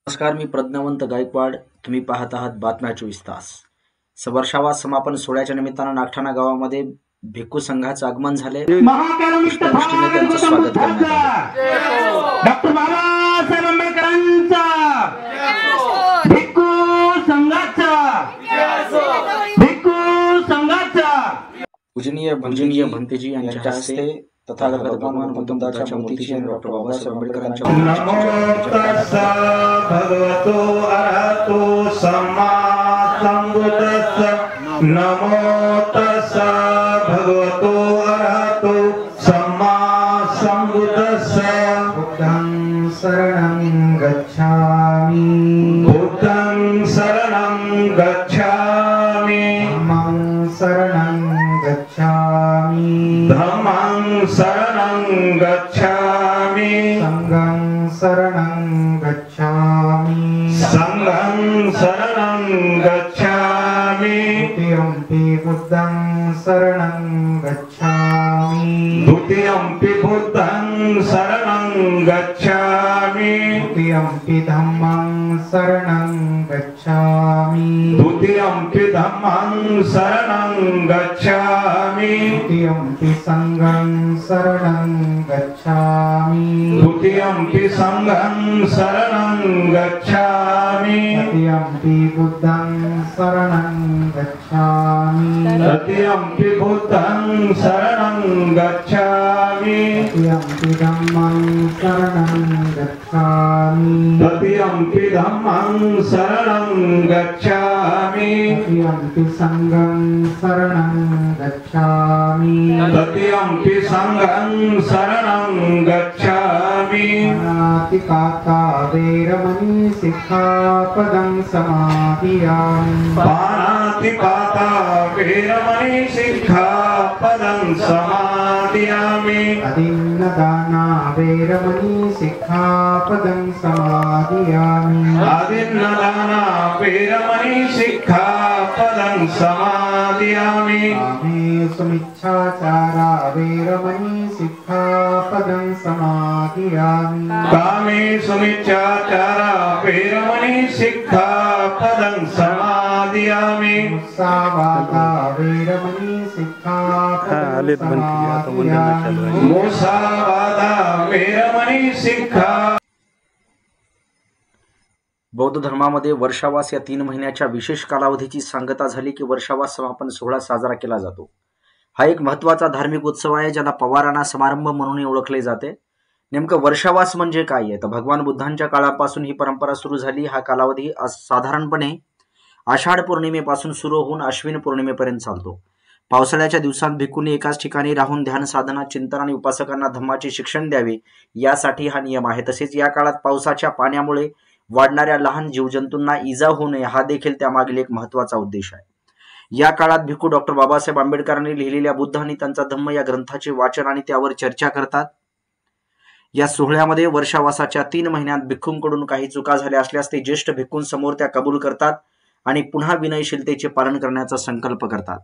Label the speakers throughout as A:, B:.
A: नमस्कार, मी प्रज्ञावंत गायकवाड. तुम्ही पाहत आहात बातम्या 24 तास. वर्षावा समापन सोहळ्याच्या निमित्तानं नागठाणा गावामध्ये भिक्खू संघाचं आगमन झाले. पुष्पवृष्टीने त्यांचं स्वागत करण्यात आलं.
B: डॉक्टर बाबासाहेब आंबेडकरांचा भिक्खू संघाचा
A: पूजनीय भंतेजी यांच्या हस्ते तथागत भगवान बुद्धाच्या मूर्तीची आणि डॉक्टर बाबासाहेब आंबेडकरांच्या
B: नमो तस्सा भगवतो अरहतो सम्मा संबुद्धस्स. नमो तस्सा भगवतो अरहतो सम्मा संबुद्धस्स. बुद्धं शरणं गच्छामि. बुद्धं शरणं गच्छामि. धम्मं शरणं गच्छामि. धम्मं शरणं गच्छामि. संघं शरणं गच्छामि. संघं शरणं गच्छामि. द्वितीयंपि बुद्धं शरणं गच्छामि. द्वितीयंपि बुद्धं शरणं गच्छामि. द्वितीयंपि धम्मं शरणं गच्छामि. द्वितीयंपि धम्मं शरणं गच्छामि. द्वितीयंपि संघं शरणं गच्छामि. द्वितीयंपि संघं शरणं गच्छामि. तृतीयंपि बुद्धं शरणं गच्छामि. तृतीयंपि बुद्धं शरणं गच्छामि. तृतीयंपि धम्मं शरणं गच्छामि. तृतीयंपि धम्मं शरणं गच्छामि. तृतीयंपि संघं शरणं गच्छामि. तृतीयंपि संघं शरणं गच्छामि. पाणातिपाता वैरमणि सिक्खापदं समादियामि. पाणातिपाता वैरमणि सिक्खापदं समादियामि. अदिन्नदाना वैरमणि सिक्खापदं समादियामि. अदिन्नदाना वैरमणि सिक्खापदं समादियामि. कामेषुमिच्छाचारा वैरमणि सिक्खापदं समादियामि. कामेषुमिच्छाचारा वैरमणि सिक्खापदं समादियामि. मुसावादा वैरमणि सिक्खापदं समादियामि. मुसावादा वैरमणि सिक्खा.
A: बौद्ध धर्मामध्ये वर्षावास या 3 महिन्याच्या विशेष कालावधीची सांगता झाली की वर्षावास समापन सोहळा साजरा केला जातो. हा एक महत्त्वाचा धार्मिक उत्सव आहे ज्याला पवाराना समारंभ म्हणून ओळखले जाते. नेमकं वर्षावास म्हणजे काय आहे तर भगवान बुद्धांच्या काळापासून ही परंपरा सुरू झाली. हा कालावधी साधारणपणे आषाढ पौर्णिमेपासून सुरू होऊन अश्विन पौर्णिमेपर्यंत चालतो. पावसाळ्याच्या दिवसात भिक्खूंनी एकाच ठिकाणी राहून ध्यान साधना, चिंतन आणि उपासकांना धम्माचे शिक्षण द्यावे यासाठी हा नियम आहे. तसेच या काळात पावसाच्या पाण्यामुळे वाढणाऱ्या लहान जीवजंतूंना इजा होऊ नये हा देखील त्यामागील एक महत्त्वाचा उद्देश आहे. या काळात भिक्खू डॉक्टर बाबासाहेब आंबेडकरांनी लिहिलेल्या बुद्ध आणि त्यांचा धम्म या ग्रंथाचे वाचन आणि त्यावर चर्चा करतात. या सोहळ्यामध्ये वर्षावासाच्या 3 महिन्यात भिक्खूंकडून काही चुका झाल्या असल्यास ते ज्येष्ठ भिक्खूंसमोर त्या कबूल करतात आणि पुन्हा विनयशीलतेचे पालन करण्याचा संकल्प करतात.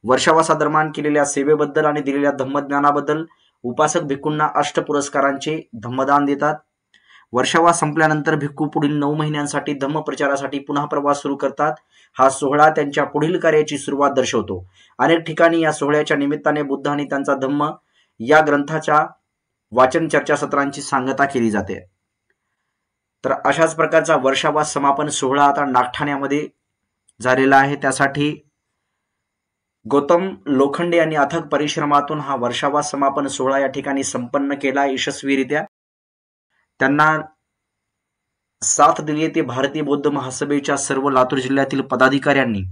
A: वर्षावासादरम्यान केलेल्या सेवेबद्दल आणि दिलेल्या धम्मज्ञानाबद्दल उपासक भिक्खूंना अष्टपुरस्कारांचे धम्मदान देतात. वर्षावास संपल्यानंतर भिक्खू पुढील 9 महिन्यांसाठी धम्म प्रचारासाठी पुन्हा प्रवास सुरू करतात. हा सोहळा त्यांच्या पुढील कार्याची सुरुवात दर्शवतो. अनेक ठिकाणी या सोहळ्याच्या निमित्ताने बुद्ध आणि त्यांचा धम्म या ग्रंथाच्या वाचन चर्चा सत्रांची सांगता केली जाते. तर अशाच प्रकारचा वर्षावास समापन सोहळा आता नागठाण्यामध्ये झालेला आहे. त्यासाठी गौतम लोखंडे यांनी अथक परिश्रमातून हा वर्षावास समापन सोहळा या ठिकाणी संपन्न केला यशस्वीरित्या. त्यांना साथ दिली ते भारतीय बौद्ध महासभेच्या सर्व लातूर जिल्ह्यातील पदाधिकाऱ्यांनी.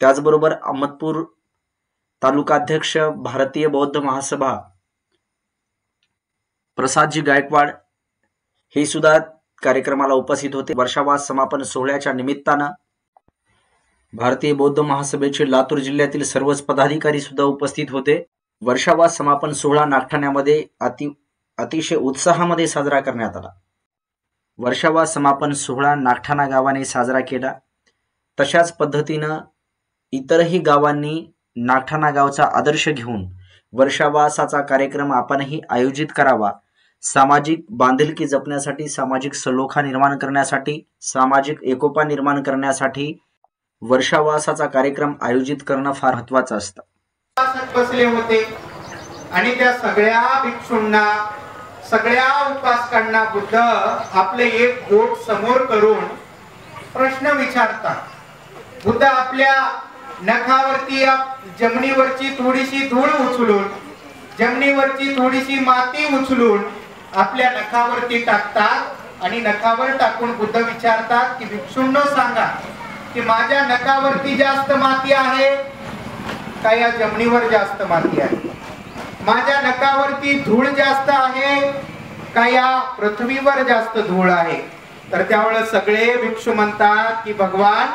A: त्याचबरोबर अहमदपूर तालुकाध्यक्ष भारतीय बौद्ध महासभा प्रसादजी गायकवाड हे सुद्धा कार्यक्रमाला उपस्थित होते. वर्षावास समापन सोहळ्याच्या निमित्तानं भारतीय बौद्ध महासभेचे लातूर जिल्ह्यातील सर्वच पदाधिकारी सुद्धा उपस्थित होते. वर्षावास समापन सोहळा नागठाण्यामध्ये अतिशय उत्साहामध्ये साजरा करण्यात आला. वर्षावास समापन सोहळा नागठाणा गावाने साजरा केला. तशाच पद्धतीनं इतरही गावांनी नागठाणा गावचा आदर्श घेऊन वर्षावासाचा कार्यक्रम आपणही आयोजित करावा. सामाजिक बांधिलकी जपण्यासाठी, सामाजिक सलोखा निर्माण करण्यासाठी, सामाजिक एकोपा निर्माण करण्यासाठी वर्षावासाचा कार्यक्रम आयोजित करणं फार महत्वाचं असतं.
C: बसले होते आणि त्या सगळ्या भिक्षूंना, सगळ्या उपासकांना बुद्ध आपले एक बोट समोर करून प्रश्न विचारतात. बुद्ध आपल्या नखावरती जमिनीवरची थोडीशी धूळ उचलून, जमिनीवरची थोडीशी माती उचलून आपल्या नखावरती टाकतात आणि नखावर टाकून बुद्ध विचारतात की भिक्षूंनो सांगा की माझ्या नखावरती जास्त माती आहे का या जमिनीवर जास्त माती आहे? माझ्या नखावरती धूळ जास्त आहे का या पृथ्वीवर जास्त धूळ आहे? तर त्यावेळेस सगळे भिक्षू म्हणतात की भगवान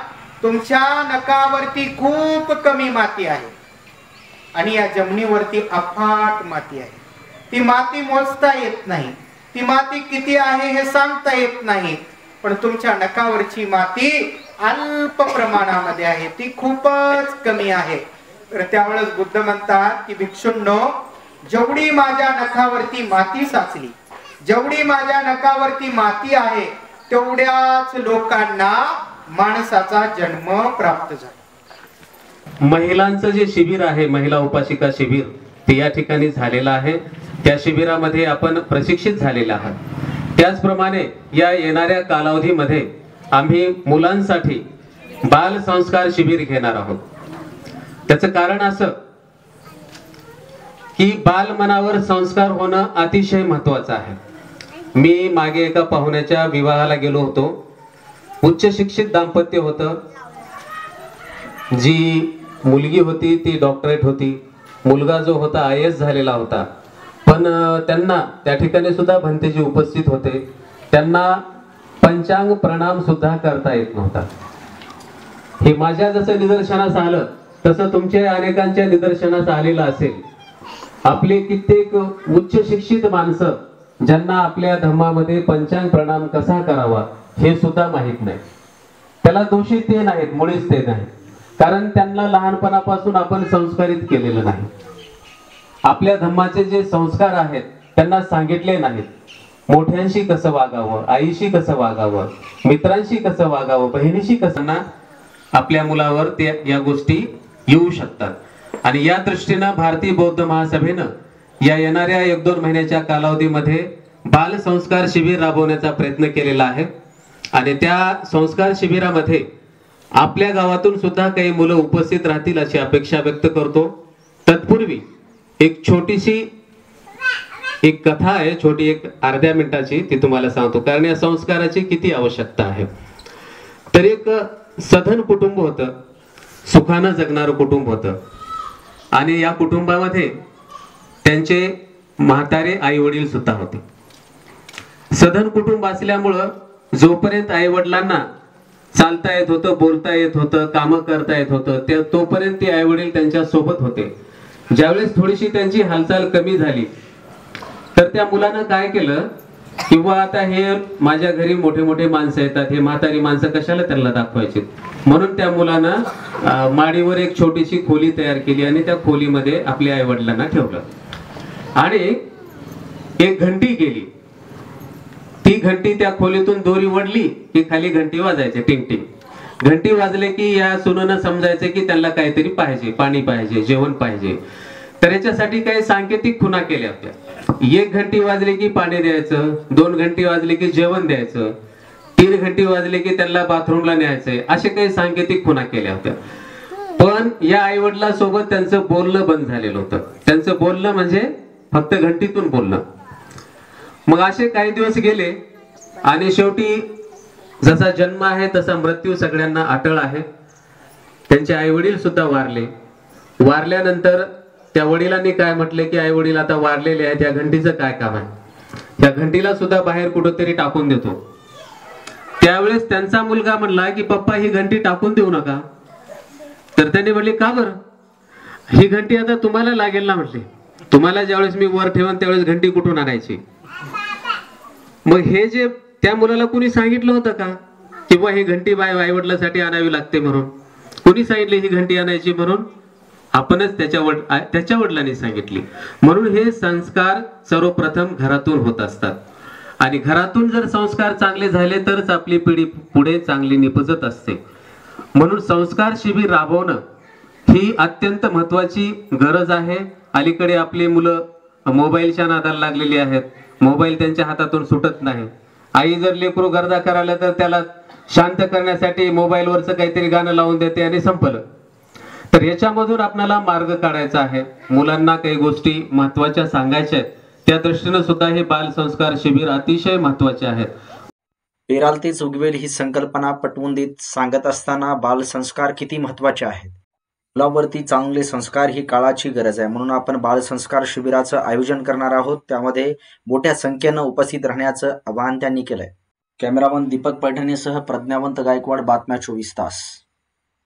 C: तुमच्या नखावरती खूप कमी माती आहे आणि या जमिनीवरती अफाट माती आहे. ती माती मोजता येत नाही, ती माती किती आहे हे सांगता येत नाही, पण तुमच्या नखावरची माती अल्प प्रमाणामध्ये आहे, ती खूपच कमी आहे. तर त्यावेळेस बुद्ध म्हणतात की भिक्षूंनो, जेवढी माझ्या नखावरती माती साचली, जेवढी माझ्या नखावरती माती आहे तेवढ्याच लोकांना माणसाचा जन्म प्राप्त झाला.
D: महिलांचं जे शिबिर आहे, महिला उपासिका शिबिर, ते या ठिकाणी झालेलं आहे. त्या शिबिरामध्ये आपण प्रशिक्षित झालेले आहात. त्याचप्रमाणे या येणाऱ्या कालावधीमध्ये आम्ही मुलांसाठी बाल संस्कार शिबिर घेणार आहोत. त्याचं कारण असं की बाल मनावर संस्कार होणं अतिशय महत्वाचं आहे. मी मागे एका पाहुण्याच्या विवाहाला गेलो होतो. उच्च शिक्षित दाम्पत्य होतं. जी मुलगी होती ती डॉक्टरेट होती, मुलगा जो होता IAS झालेला होता. पण त्यांना त्या ठिकाणी सुद्धा भंतेजी उपस्थित होते. त्यांना पंचांग प्रणाम सुद्धा करता येत नव्हता. हे माझ्या जसं निदर्शनास आलं तसं तुमच्या अनेकांच्या निदर्शनास आलेलं असेल. आपले कित्येक उच्च शिक्षित माणसं ज्यांना आपल्या धम्मामध्ये पंचांग प्रणाम कसा करावा हे सुद्धा माहित नाही. त्याला दोषी ते नाहीत, मुळीच ते नाही, कारण त्यांना लहानपणापासून आपण संस्कारित केलेलं नाही. आपल्या धम्माचे जे संस्कार आहेत त्यांना सांगितले नाहीत. मोठ्यांशी कसं वागावं, आईशी कसं वागावं, मित्रांशी कसं वागावं, बहिणीशी कसं ना, आपल्या मुलावर ते या गोष्टी येऊ शकतात. आणि या दृष्टीनं भारतीय बौद्ध महासभेनं या येणाऱ्या 1-2 महिन्याच्या कालावधीमध्ये बाल संस्कार शिबिर राबवण्याचा प्रयत्न केलेला आहे. आणि त्या संस्कार शिबिरामध्ये आपल्या गावातून सुद्धा काही मुलं उपस्थित राहतील अशी अपेक्षा व्यक्त करतो. तत्पूर्वी एक छोटीशी एक कथा आहे, छोटी, एक अर्ध्या मिनिटाची, ती तुम्हाला सांगतो, कारण या संस्काराची किती आवश्यकता आहे. तर एक सधन कुटुंब होतं, सुखानं जगणारं कुटुंब होतं. आणि या कुटुंबामध्ये त्यांचे म्हातारे आई वडील सुद्धा होते. सधन कुटुंब असल्यामुळं जोपर्यंत आई वडिलांना चालता येत होतं, बोलता येत होतं, कामं करता येत होतं, तोपर्यंत ते आई वडील त्यांच्या सोबत होते. ज्यावेळेस थोडीशी त्यांची हालचाल कमी झाली तर त्या मुलानं काय केलं, किंवा आता हे माझ्या घरी मोठे मोठे माणसं येतात, हे म्हातारी माणसं कशाला त्यांना दाखवायची, म्हणून त्या मुलानं माडीवर एक छोटीशी खोली तयार केली आणि त्या खोलीमध्ये आपल्या आई वडिलांना ठेवलं. आणि एक घंटी गेली. ती घंटी त्या खोलीतून दोरी वडली की खाली घंटी वाजायचे, टिंग टिंग. घंटी वाजले की या सुनेनं समजायचे की त्यांना काहीतरी पाहिजे, पाणी पाहिजे, जेवण पाहिजे. तर याच्यासाठी काही सांकेतिक खुणा केल्या होत्या. 1 घंटी वाजली की पाणी द्यायचं, 2 घंटी वाजली की जेवण द्यायचं, 3 घंटी वाजले की त्यांना बाथरूमला न्यायचंय, असे काही सांकेतिक खुणा केल्या होत्या. पण या आई वडिलांसोबत त्यांचं बोलणं बंद झालेलं होतं. त्यांचं बोलणं म्हणजे फक्त घंटीतून बोलणं. मग असे काही दिवस गेले आणि शेवटी जसा जन्म आहे तसा मृत्यू सगळ्यांना अटळ आहे. त्यांचे आई वडील सुद्धा वारले. वारल्यानंतर त्या वडिलांनी काय म्हटले की आई वडील आता वारलेले आहेत, या घंटीचं काय काम आहे, त्या घंटीला सुद्धा बाहेर कुठेतरी टाकून देतो. त्यावेळेस त्यांचा मुलगा म्हणला की पप्पा ही घंटी टाकून देऊ नका. तर त्यांनी म्हटले का बरं, ही घंटी आता तुम्हाला लागेल ना. म्हटले तुम्हाला ज्यावेळेस मी वर ठेवन त्यावेळेस घंटी कुठून आणायची. मग हे जे त्या मुलाला कुणी सांगितलं होतं का किंवा ही घंटी आई वडिलांसाठी आणावी लागते म्हणून? कुणी सांगितले ही घंटी आणायची म्हणून? आपणच त्याच्या वडिलांनी सांगितली. म्हणून हे संस्कार सर्वप्रथम घरातून होत असतात आणि घरातून जर संस्कार चांगले झाले तरच आपली पिढी पुढे चांगली निपजत असते. म्हणून संस्कार शिबिर राबवणं ही अत्यंत महत्वाची गरज आहे. अलीकडे आपली मुलं मोबाईलच्या नादाला लागलेली आहेत. मोबाईल त्यांच्या हातातून सुटत नाही. आई जर लेकरू गर्दा करायला तर त्याला शांत करण्यासाठी मोबाईलवरचं काहीतरी गाणं लावून देते आणि संपलं. तर याच्यामधून आपल्याला मार्ग काढायचा आहे. मुलांना काही गोष्टी महत्वाच्या सांगायच्या आहेत. त्या दृष्टीने सुद्धा हे बाल संस्कार शिबिर अतिशय महत्वाचे आहेत.
A: पेराल तेच उगवेल ही संकल्पना पटवून देत सांगत असताना बाल संस्कार किती महत्वाचे आहेत. मुलावरती चांगले संस्कार ही काळाची गरज आहे. म्हणून आपण बाल संस्कार शिबिराचं आयोजन करणार आहोत. त्यामध्ये मोठ्या संख्येनं उपस्थित राहण्याचं आवाहन त्यांनी केलंय. कॅमेरामन दीपक पैठणेसह प्रज्ञावंत गायकवाड, बातम्या 24 तास.